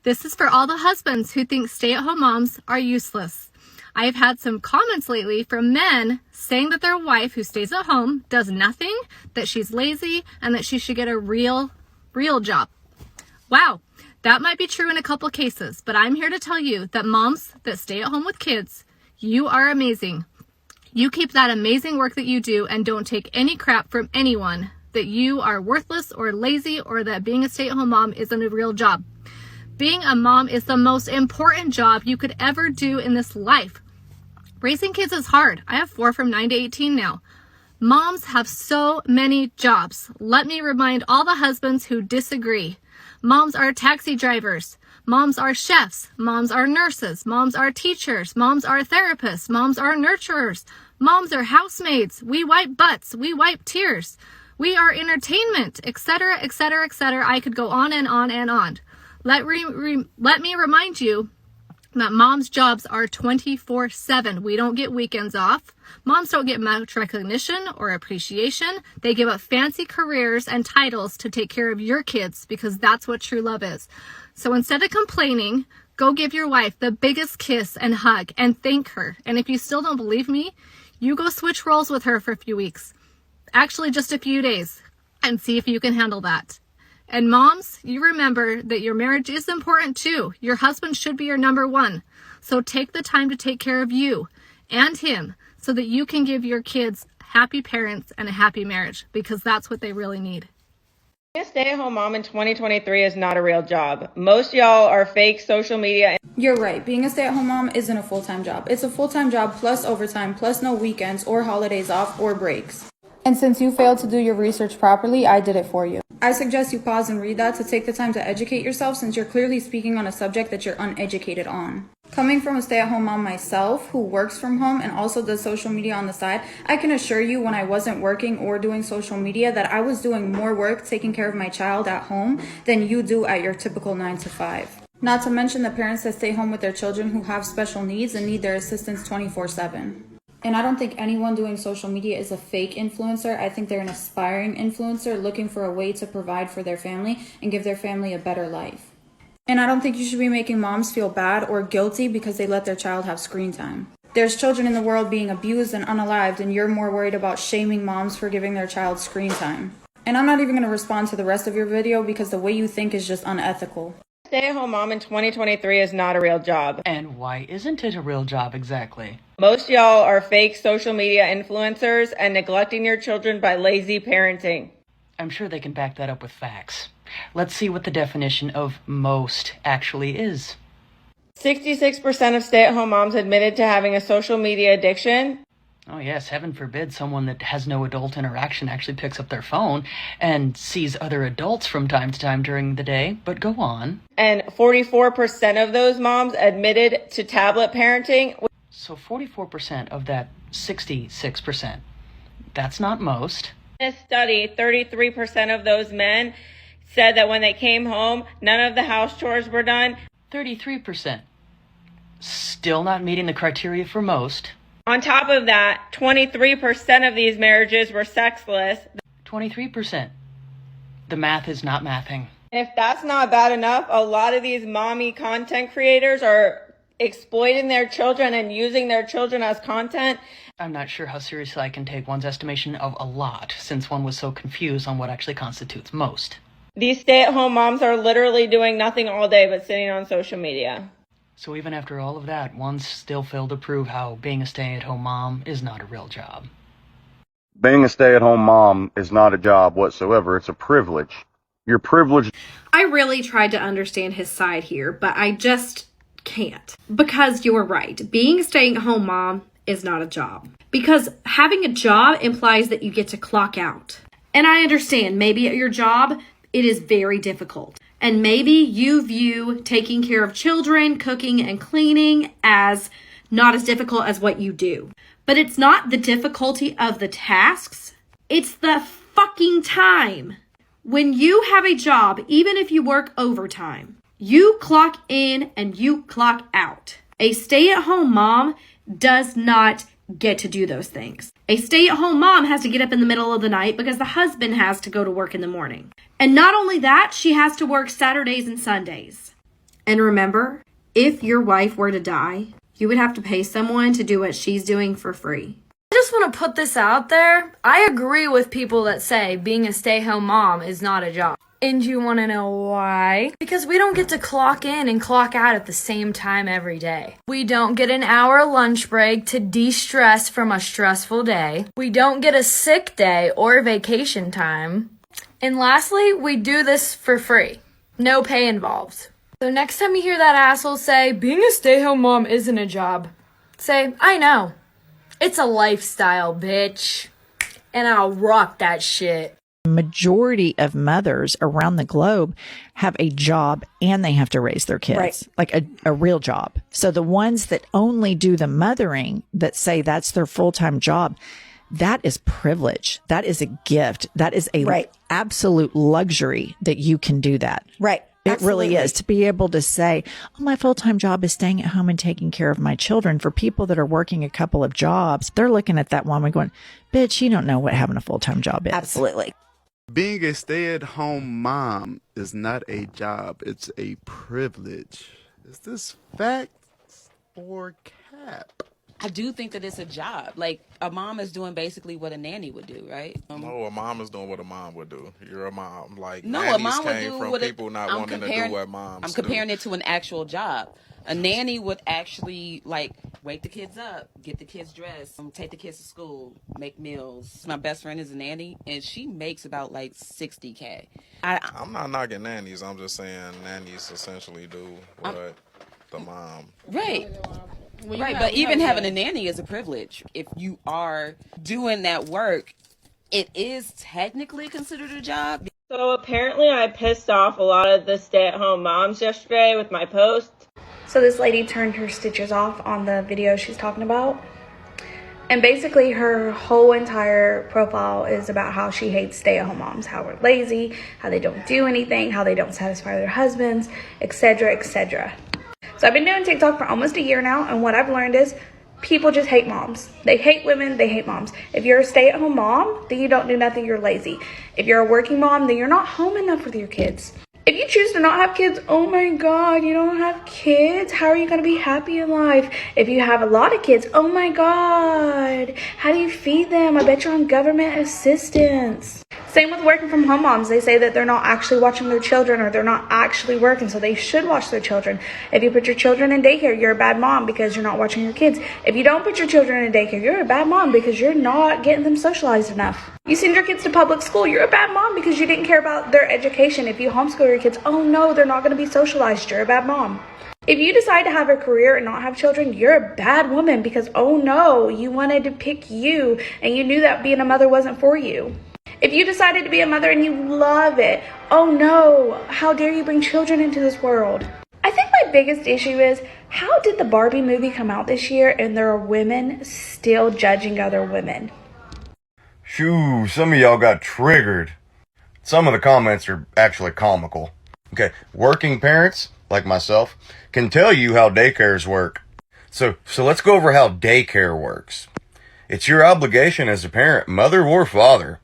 This is for all the husbands who think stay-at-home moms are useless. I have had some comments lately from men saying that their wife who stays at home does nothing, that she's lazy, and that she should get a real job. Wow, that might be true in a couple cases, but I'm here to tell you that moms that stay at home with kids, you are amazing. You keep that amazing work that you do and don't take any crap from anyone that you are worthless or lazy or that being a stay-at-home mom isn't a real job. Being a mom is the most important job you could ever do in this life. Raising kids is hard. I have 4 from 9 to 18 now. Moms have so many jobs. Let me remind all the husbands who disagree. Moms are taxi drivers. Moms are chefs. Moms are nurses. Moms are teachers. Moms are therapists. Moms are nurturers. Moms are housemaids. We wipe butts. We wipe tears. We are entertainment, etc., etc., etc. I could go on and on and on. Let me remind you that moms' jobs are 24/7. We don't get weekends off. Moms don't get much recognition or appreciation. They give up fancy careers and titles to take care of your kids because that's what true love is. So instead of complaining, go give your wife the biggest kiss and hug and thank her. And if you still don't believe me, you go switch roles with her for a few weeks. Actually, just a few days, and see if you can handle that. And moms, you remember that your marriage is important too. Your husband should be your number one. So take the time to take care of you and him so that you can give your kids happy parents and a happy marriage, because that's what they really need. Being a stay-at-home mom in 2023 is not a real job. Most y'all are fake social media. You're right. Being a stay-at-home mom isn't a full-time job. It's a full-time job plus overtime, plus no weekends or holidays off or breaks. And since you failed to do your research properly, I did it for you. I suggest you pause and read that to take the time to educate yourself, since you're clearly speaking on a subject that you're uneducated on. Coming from a stay-at-home mom myself who works from home and also does social media on the side, I can assure you when I wasn't working or doing social media that I was doing more work taking care of my child at home than you do at your typical 9 to 5. Not to mention the parents that stay home with their children who have special needs and need their assistance 24/7. And I don't think anyone doing social media is a fake influencer. I think they're an aspiring influencer looking for a way to provide for their family and give their family a better life. And I don't think you should be making moms feel bad or guilty because they let their child have screen time. There's children in the world being abused and unalived, and you're more worried about shaming moms for giving their child screen time. And I'm not even going to respond to the rest of your video because the way you think is just unethical. Stay-at-home mom in 2023 is not a real job. And why isn't it a real job exactly? Most y'all are fake social media influencers and neglecting your children by lazy parenting. I'm sure they can back that up with facts. Let's see what the definition of most actually is. 66% of stay-at-home moms admitted to having a social media addiction. Oh yes, heaven forbid someone that has no adult interaction actually picks up their phone and sees other adults from time to time during the day, but go on. And 44% of those moms admitted to tablet parenting. So 44% of that 66%, that's not most. In a study, 33% of those men said that when they came home, none of the house chores were done. 33%. Still not meeting the criteria for most. On top of that, 23% of these marriages were sexless. 23%. The math is not mathing. And if that's not bad enough, a lot of these mommy content creators are exploiting their children and using their children as content. I'm not sure how seriously I can take one's estimation of a lot, since one was so confused on what actually constitutes most. These stay-at-home moms are literally doing nothing all day but sitting on social media. So even after all of that, one still failed to prove how being a stay-at-home mom is not a real job. Being a stay-at-home mom is not a job whatsoever. It's a privilege. You're privileged. I really tried to understand his side here, but I just can't. Because you're right. Being a stay-at-home mom is not a job. Because having a job implies that you get to clock out. And I understand maybe at your job, it is very difficult. And maybe you view taking care of children, cooking, and cleaning as not as difficult as what you do. But it's not the difficulty of the tasks. It's the fucking time. When you have a job, even if you work overtime, you clock in and you clock out. A stay-at-home mom does not get to do those things. A stay-at-home mom has to get up in the middle of the night because the husband has to go to work in the morning. And not only that, she has to work Saturdays and Sundays. And remember, if your wife were to die, you would have to pay someone to do what she's doing for free. I just want to put this out there. I agree with people that say being a stay-home mom is not a job. And you want to know why? Because we don't get to clock in and clock out at the same time every day. We don't get an hour lunch break to de-stress from a stressful day. We don't get a sick day or vacation time. And lastly, we do this for free. No pay involved. So next time you hear that asshole say, being a stay-home mom isn't a job, say, I know. It's a lifestyle, bitch. And I'll rock that shit. Majority of mothers around the globe have a job and they have to raise their kids, right? Like a real job. So the ones that only do the mothering, that say that's their full-time job, that is privilege. That is a gift. That is a absolute luxury that you can do that. Right. It really is, to be able to say, oh, my full-time job is staying at home and taking care of my children. For people that are working a couple of jobs, they're looking at that woman going, bitch, you don't know what having a full-time job is. Absolutely. Being a stay-at-home mom is not a job. It's a privilege. Is this facts or cap? I do think that it's a job. Like, a mom is doing basically what a nanny would do, right? No, a mom is doing what a mom would do. You're a mom. Like, no, nannies a mom would came do from what people not wanting to do what moms I'm comparing it to an actual job. A nanny would actually, like, wake the kids up, get the kids dressed, take the kids to school, make meals. My best friend is a nanny, and she makes about, like, $60K. I'm not knocking nannies. I'm just saying nannies essentially do what the mom. Right. Right, but even having a nanny is a privilege. If you are doing that work, it is technically considered a job. So apparently I pissed off a lot of the stay-at-home moms yesterday with my post. So this lady turned her stitches off on the video she's talking about. And basically her whole entire profile is about how she hates stay-at-home moms, how we're lazy, how they don't do anything, how they don't satisfy their husbands, etc., etc. So I've been doing TikTok for almost a year now, and what I've learned is people just hate moms. They hate women, they hate moms. If you're a stay-at-home mom, then you don't do nothing, you're lazy. If you're a working mom, then you're not home enough with your kids. If you choose to not have kids, oh my God, you don't have kids? How are you going to be happy in life? If you have a lot of kids, oh my God, how do you feed them? I bet you're on government assistance. Same with working from home moms. They say that they're not actually watching their children, or they're not actually working, so they should watch their children. If you put your children in daycare, you're a bad mom because you're not watching your kids. If you don't put your children in daycare, you're a bad mom because you're not getting them socialized enough. You send your kids to public school, you're a bad mom because you didn't care about their education. If you homeschool your kids, oh no, they're not going to be socialized, you're a bad mom. If you decide to have a career and not have children, you're a bad woman because, oh no, you wanted to pick you and you knew that being a mother wasn't for you. If you decided to be a mother and you love it, oh no, how dare you bring children into this world? I think my biggest issue is, how did the Barbie movie come out this year and there are women still judging other women? Shoo, some of y'all got triggered. Some of the comments are actually comical. Okay, working parents, like myself, can tell you how daycares work. So let's go over how daycare works. It's your obligation as a parent, mother or father,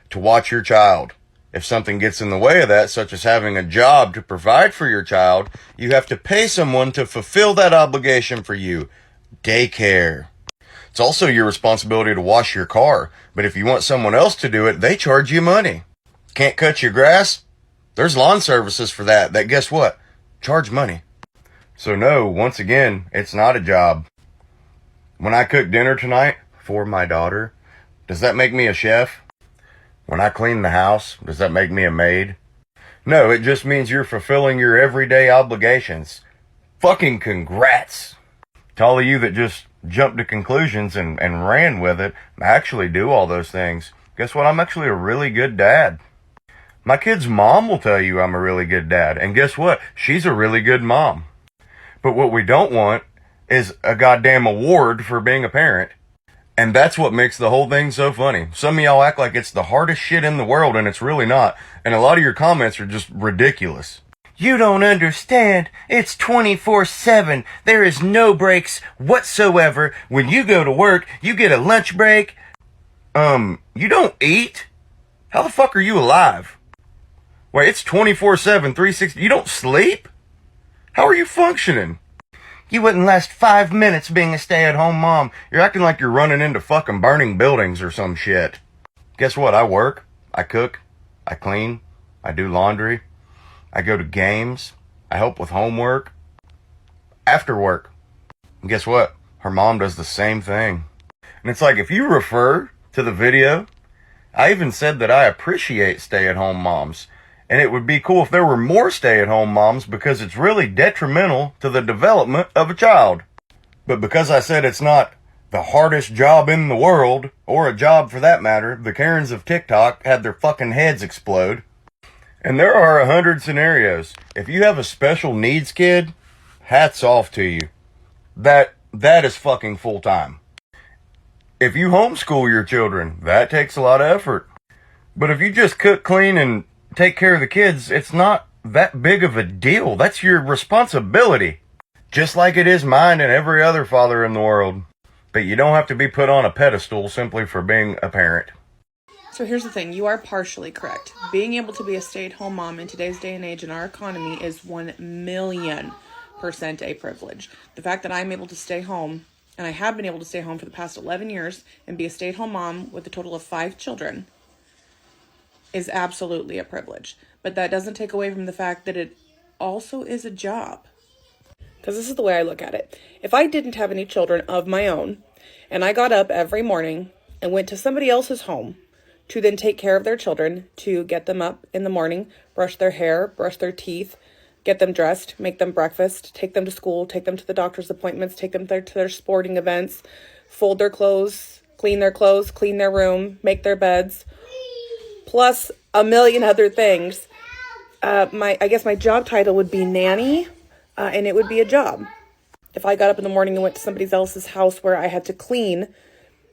to watch your child. If something gets in the way of that, such as having a job to provide for your child, you have to pay someone to fulfill that obligation for you. Daycare. It's also your responsibility to wash your car, but if you want someone else to do it, they charge you money. Can't cut your grass? There's lawn services for that guess what? Charge money. So no, once again, it's not a job. When I cook dinner tonight for my daughter, does that make me a chef? When I clean the house, does that make me a maid? No, it just means you're fulfilling your everyday obligations. Fucking congrats. To all of you that just jumped to conclusions and ran with it, I actually do all those things. Guess what? I'm actually a really good dad. My kid's mom will tell you I'm a really good dad. And guess what? She's a really good mom. But what we don't want is a goddamn award for being a parent. And that's what makes the whole thing so funny. Some of y'all act like it's the hardest shit in the world, and it's really not. And a lot of your comments are just ridiculous. You don't understand. It's 24/7. There is no breaks whatsoever. When you go to work, you get a lunch break. You don't eat? How the fuck are you alive? Wait, it's 24/7, 360. You don't sleep? How are you functioning? You wouldn't last 5 minutes being a stay-at-home mom. You're acting like you're running into fucking burning buildings or some shit. Guess what? I work, I cook, I clean, I do laundry, I go to games, I help with homework, after work. And guess what? Her mom does the same thing. And it's like, if you refer to the video, I even said that I appreciate stay-at-home moms. And it would be cool if there were more stay-at-home moms because it's really detrimental to the development of a child. But because I said it's not the hardest job in the world, or a job for that matter, the Karens of TikTok had their fucking heads explode. And there are 100 scenarios. If you have a special needs kid, hats off to you. That is fucking full-time. If you homeschool your children, that takes a lot of effort. But if you just cook, clean, and take care of the kids, it's not that big of a deal. That's your responsibility. Just like it is mine and every other father in the world. But you don't have to be put on a pedestal simply for being a parent. So here's the thing, you are partially correct. Being able to be a stay-at-home mom in today's day and age in our economy is 1,000,000% a privilege. The fact that I'm able to stay home, and I have been able to stay home for the past 11 years and be a stay-at-home mom with a total of 5 children, is absolutely a privilege. But that doesn't take away from the fact that it also is a job. Because this is the way I look at it. If I didn't have any children of my own, and I got up every morning and went to somebody else's home to then take care of their children, to get them up in the morning, brush their hair, brush their teeth, get them dressed, make them breakfast, take them to school, take them to the doctor's appointments, take them to their sporting events, fold their clothes, clean their room, make their beds, plus a million other things. I guess my job title would be nanny, and it would be a job. If I got up in the morning and went to somebody else's house where I had to clean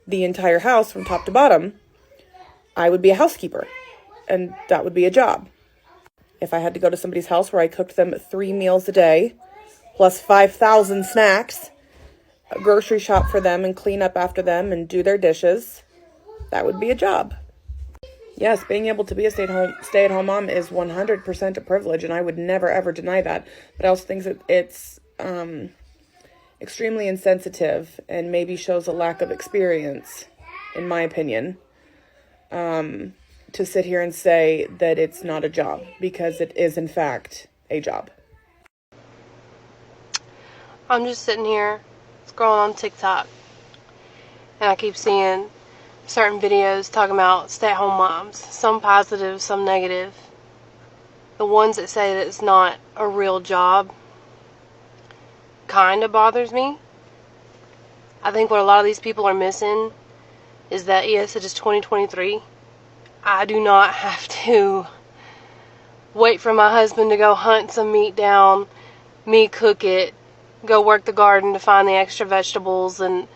the entire house from top to bottom, I would be a housekeeper, and that would be a job. If I had to go to somebody's house where I cooked them 3 meals a day, plus 5,000 snacks, grocery shop for them and clean up after them and do their dishes, that would be a job. Yes, being able to be a stay-at-home mom is 100% a privilege, and I would never, ever deny that. But I also think that it's extremely insensitive and maybe shows a lack of experience, in my opinion, to sit here and say that it's not a job, because it is, in fact, a job. I'm just sitting here scrolling on TikTok, and I keep seeing certain videos talking about stay-at-home moms, some positive, some negative. The ones that say that it's not a real job kind of bothers me. I think what a lot of these people are missing is that, yes, it is 2023. I do not have to wait for my husband to go hunt some meat down, me cook it, go work the garden to find the extra vegetables, and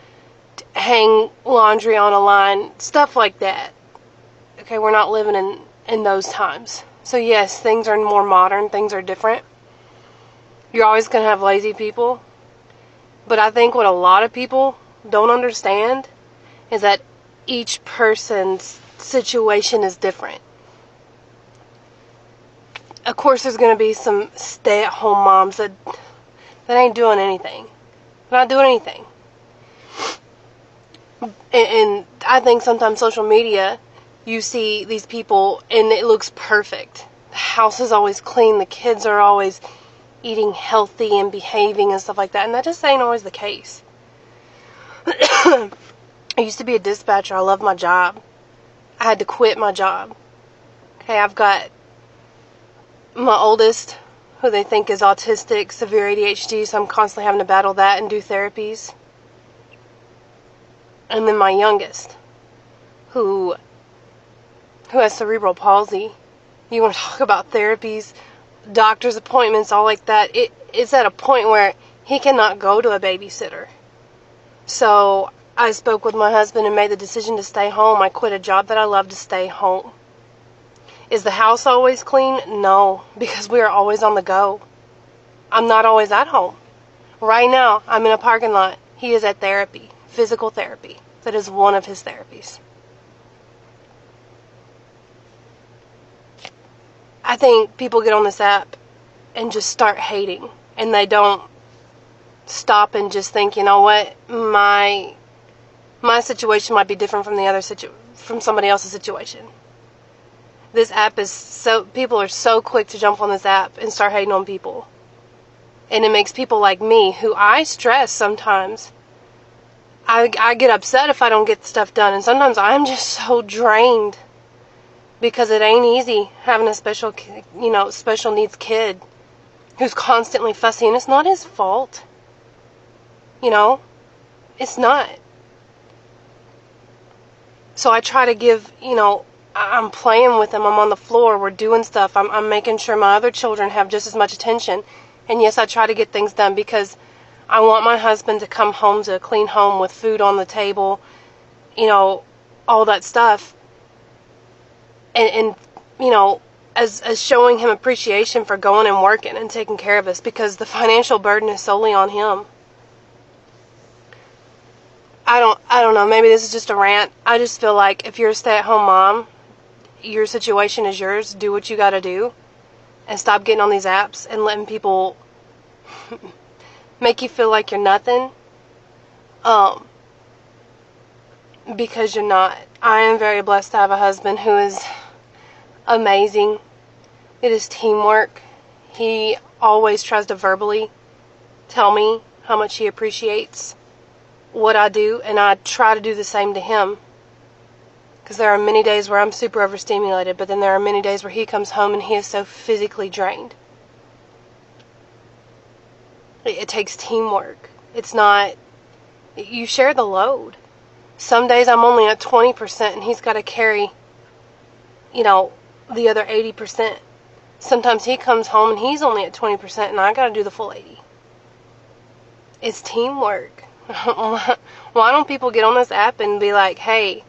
hang laundry on a line, stuff like that. Okay, we're not living in those times. So yes, things are more modern, things are different. You're always going to have lazy people. But I think what a lot of people don't understand is that each person's situation is different. Of course, there's going to be some stay-at-home moms that ain't doing anything. They're not doing anything. And I think sometimes social media, you see these people and it looks perfect. The house is always clean. The kids are always eating healthy and behaving and stuff like that. And that just ain't always the case. I used to be a dispatcher. I love my job. I had to quit my job. Okay, I've got my oldest, who they think is autistic, severe ADHD, so I'm constantly having to battle that and do therapies. And then my youngest, who has cerebral palsy. You want to talk about therapies, doctor's appointments, all like that. It's at a point where he cannot go to a babysitter. So I spoke with my husband and made the decision to stay home. I quit a job that I love to stay home. Is the house always clean? No, because we are always on the go. I'm not always at home. Right now, I'm in a parking lot. He is at therapy, physical therapy. That is one of his therapies. I think people get on this app and just start hating and they don't stop and just think, you know what, my situation might be different from from somebody else's situation. This app is people are so quick to jump on this app and start hating on people. And it makes people like me, who I stress sometimes. I get upset if I don't get stuff done, and sometimes I'm just so drained because it ain't easy having a special needs kid who's constantly fussy, and it's not his fault. It's not. So I try to give, I'm playing with him, I'm on the floor, we're doing stuff, I'm making sure my other children have just as much attention. And yes, I try to get things done because I want my husband to come home to a clean home with food on the table, all that stuff. And as showing him appreciation for going and working and taking care of us, because the financial burden is solely on him. I don't know, maybe this is just a rant. I just feel like if you're a stay-at-home mom, your situation is yours. Do what you got to do and stop getting on these apps and letting people make you feel like you're nothing, because you're not. I am very blessed to have a husband who is amazing. It is teamwork. He always tries to verbally tell me how much he appreciates what I do, and I try to do the same to him, because there are many days where I'm super overstimulated, but then there are many days where he comes home and he is so physically drained. It takes teamwork. It's not, you share the load. Some days I'm only at 20% and he's got to carry, the other 80%. Sometimes he comes home and he's only at 20% and I got to do the full 80. It's teamwork. Why don't people get on this app and be like, hey,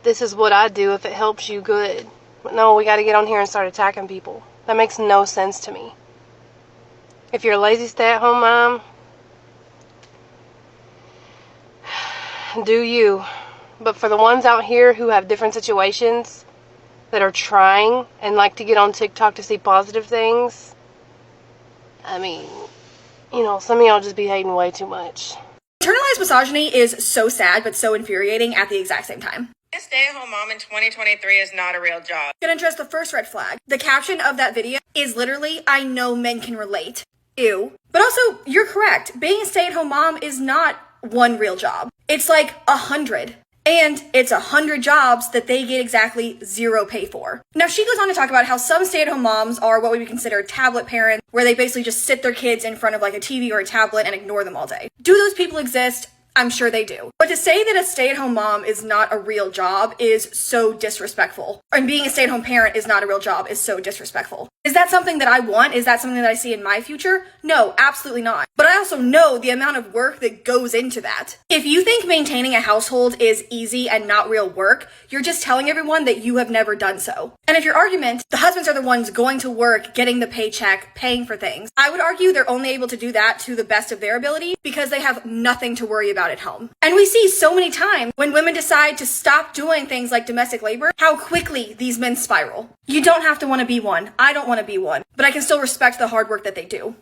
this is what I do, if it helps you, good. But no, we got to get on here and start attacking people. That makes no sense to me. If you're a lazy stay-at-home mom, do you. But for the ones out here who have different situations, that are trying and like to get on TikTok to see positive things, I mean, some of y'all just be hating way too much. Internalized misogyny is so sad but so infuriating at the exact same time. A stay-at-home mom in 2023 is not a real job. I'm gonna address the first red flag. The caption of that video is literally, I know men can relate. Ew. But also, you're correct. Being a stay-at-home mom is not one real job. It's like 100. And it's 100 jobs that they get exactly zero pay for. Now, she goes on to talk about how some stay-at-home moms are what we would consider tablet parents, where they basically just sit their kids in front of like a TV or a tablet and ignore them all day. Do those people exist? I'm sure they do. But to say that a stay-at-home mom is not a real job is so disrespectful. And being a stay-at-home parent is not a real job is so disrespectful. Is that something that I want? Is that something that I see in my future? No, absolutely not. But I also know the amount of work that goes into that. If you think maintaining a household is easy and not real work, you're just telling everyone that you have never done so. And if your argument, the husbands are the ones going to work, getting the paycheck, paying for things, I would argue they're only able to do that to the best of their ability because they have nothing to worry about at home. And we see so many times when women decide to stop doing things like domestic labor, how quickly these men spiral. You don't have to want to be one. I don't want to be one, but I can still respect the hard work that they do.